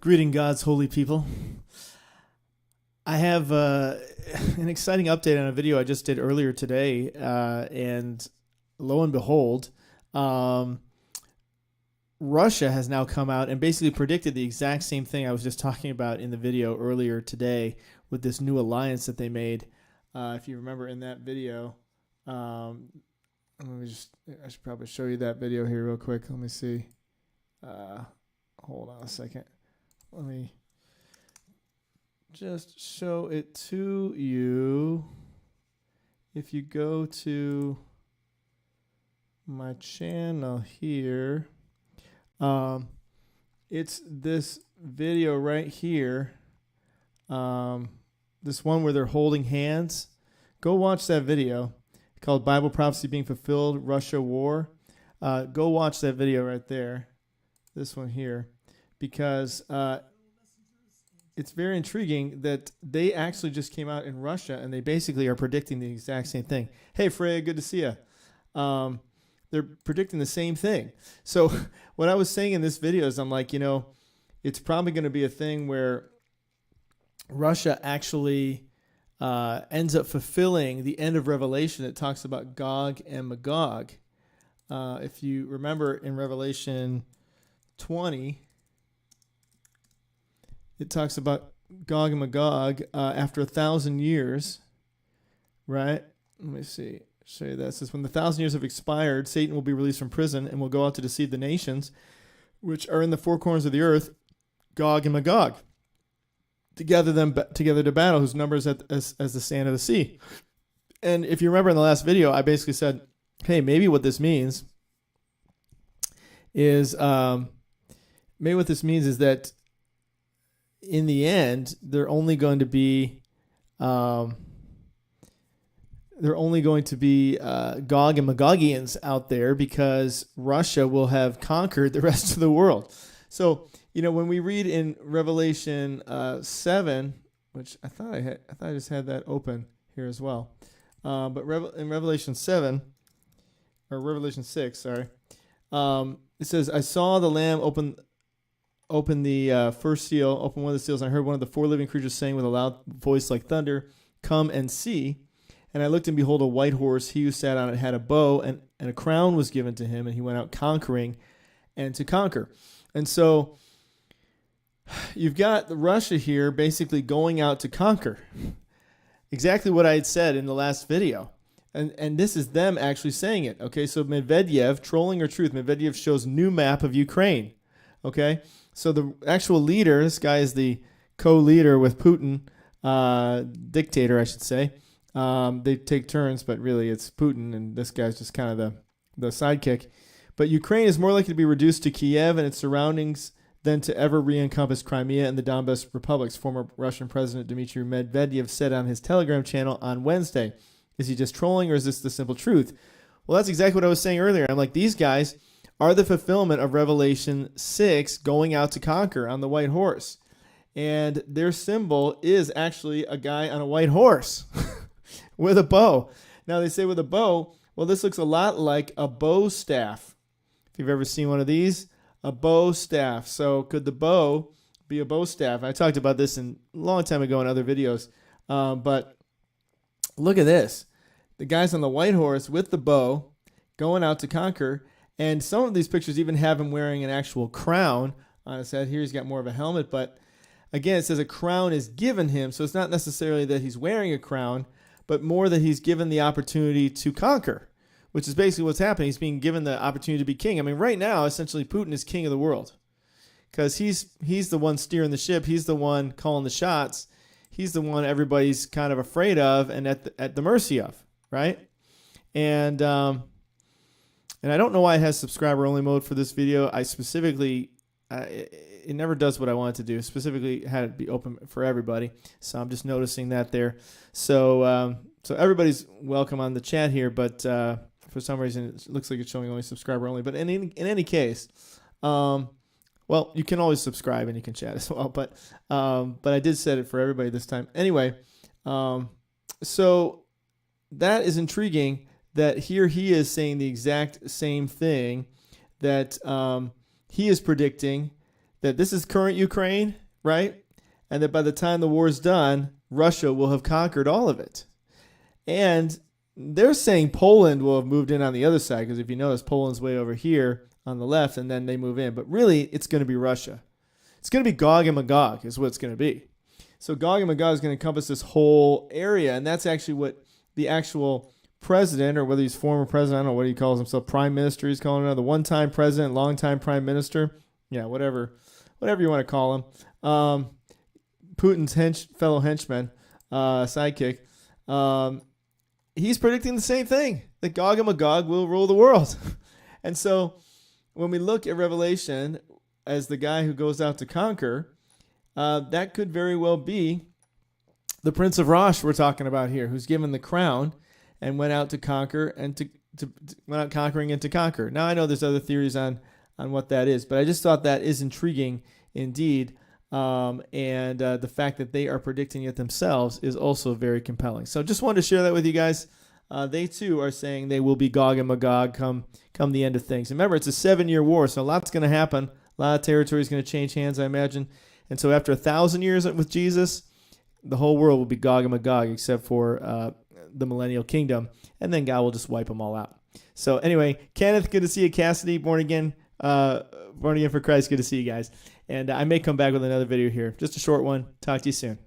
Greeting God's holy people. I have an exciting update on a video I just did earlier today, and lo and behold, Russia has now come out and basically predicted the exact same thing I was just talking about in the video earlier today with this new alliance that they made. If you remember in that video, I should probably show you that video here real quick. Let me see. Hold on a second. Let me just show it to you. If you go to my channel here, it's this video right here. This one where they're holding hands. Go watch that video called Bible Prophecy Being Fulfilled, Russia War. Go watch that video right there. This one here. Because it's very intriguing that they actually just came out in Russia and they basically are predicting the exact same thing. Hey, Freya, good to see you. They're predicting the same thing. So what I was saying in this video is I'm like, it's probably going to be a thing where Russia actually ends up fulfilling the end of Revelation that talks about GOG and Magog. If you remember in Revelation 20, it talks about Gog and Magog after 1,000 years, right? Let me see. Show you that. It says, when the 1,000 years have expired, Satan will be released from prison and will go out to deceive the nations, which are in the four corners of the earth, Gog and Magog, to gather them together to battle, whose number is as the sand of the sea. And if you remember in the last video, I basically said, hey, maybe what this means is that in the end, they're only going to be Gog and Magogians out there because Russia will have conquered the rest of the world. So, when we read in Revelation 7, which I thought I just had that open here as well. But in Revelation 7, or Revelation 6, sorry, it says, I saw the Lamb open the first seal, open one of the seals, and I heard one of the four living creatures saying with a loud voice like thunder, come and see. And I looked and behold a white horse. He who sat on it had a bow, and a crown was given to him, and he went out conquering and to conquer. And so you've got Russia here basically going out to conquer. Exactly what I had said in the last video. And this is them actually saying it. Okay, so Medvedev, trolling or truth, Medvedev shows new map of Ukraine. Okay, so the actual leader, this guy is the co-leader with Putin, dictator, I should say. They take turns, but really it's Putin, and this guy's just kind of the sidekick. But Ukraine is more likely to be reduced to Kiev and its surroundings than to ever re-encompass Crimea and the Donbas republics, former Russian President Dmitry Medvedev said on his Telegram channel on Wednesday. Is he just trolling, or is this the simple truth? Well, that's exactly what I was saying earlier. I'm like, these guys are the fulfillment of Revelation 6 going out to conquer on the white horse. And their symbol is actually a guy on a white horse with a bow. Now, they say with a bow, well, this looks a lot like a bow staff. If you've ever seen one of these, a bow staff. So could the bow be a bow staff? I talked about this a long time ago in other videos. But look at this. The guy's on the white horse with the bow going out to conquer. And some of these pictures even have him wearing an actual crown on his head. Here he's got more of a helmet. But again, it says a crown is given him. So it's not necessarily that he's wearing a crown, but more that he's given the opportunity to conquer, which is basically what's happening. He's being given the opportunity to be king. I mean, right now, essentially, Putin is king of the world because he's the one steering the ship. He's the one calling the shots. He's the one everybody's kind of afraid of and at the mercy of, right? And I don't know why it has subscriber-only mode for this video. I specifically, it never does what I want it to do. Specifically, had it be open for everybody. So I'm just noticing that there. So everybody's welcome on the chat here, but for some reason it looks like it's showing only subscriber-only. But in any case, well, you can always subscribe and you can chat as well. But I did set it for everybody this time. Anyway, so that is intriguing. That here he is saying the exact same thing that he is predicting that this is current Ukraine, right? And that by the time the war's done, Russia will have conquered all of it. And they're saying Poland will have moved in on the other side, because if you notice, Poland's way over here on the left, and then they move in. But really, it's going to be Russia. It's going to be GOG and Magog is what it's going to be. So GOG and Magog is going to encompass this whole area, and that's actually what the actual president, or whether he's former president, I don't know what he calls himself, prime minister, he's calling him, the one-time president, long-time prime minister, yeah, whatever you want to call him, Putin's fellow henchman, sidekick, he's predicting the same thing, that GOG and Magog will rule the world. And so when we look at Revelation as the guy who goes out to conquer, that could very well be the Prince of Rosh we're talking about here, who's given the crown and went out to conquer and went out conquering and to conquer. Now, I know there's other theories on what that is, but I just thought that is intriguing indeed. And the fact that they are predicting it themselves is also very compelling. So just wanted to share that with you guys. They too are saying they will be GOG and Magog come the end of things. Remember, it's a 7-year war, so a lot's going to happen. A lot of territory is going to change hands, I imagine. And so after 1,000 years with Jesus, the whole world will be GOG and Magog, except for the millennial kingdom, and then God will just wipe them all out. So anyway, Kenneth, good to see you. Cassidy, born again for Christ, good to see you guys. And I may come back with another video here, just a short one. Talk to you soon.